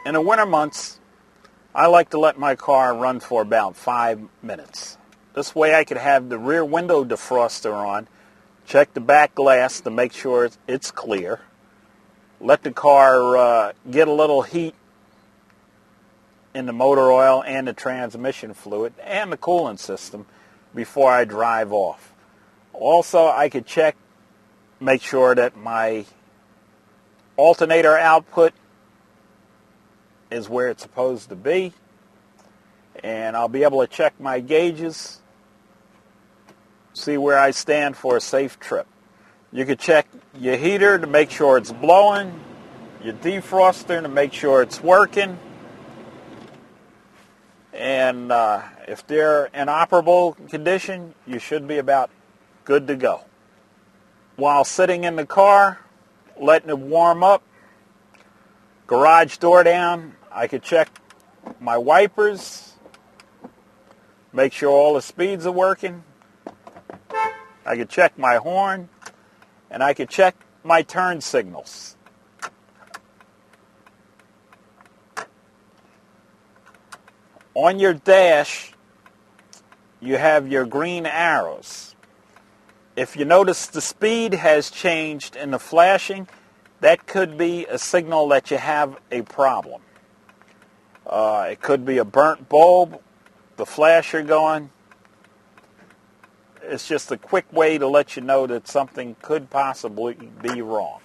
In the winter months, I like to let my car run for about 5 minutes. This way I could have the rear window defroster on, check the back glass to make sure it's clear, let the car get a little heat in the motor oil and the transmission fluid and the coolant system before I drive off. Also, I could check, make sure that my alternator output is where it's supposed to be, and I'll be able to check my gauges, see where I stand for a safe trip. You could check your heater to make sure it's blowing, your defroster to make sure it's working, and if they're in operable condition, you should be about good to go. While sitting in the car, letting it warm up, garage door down, I could check my wipers, make sure all the speeds are working. I could check my horn, and I could check my turn signals. On your dash, you have your green arrows. If you notice the speed has changed in the flashing, that could be a signal that you have a problem. It could be a burnt bulb, the flasher going. It's just a quick way to let you know that something could possibly be wrong.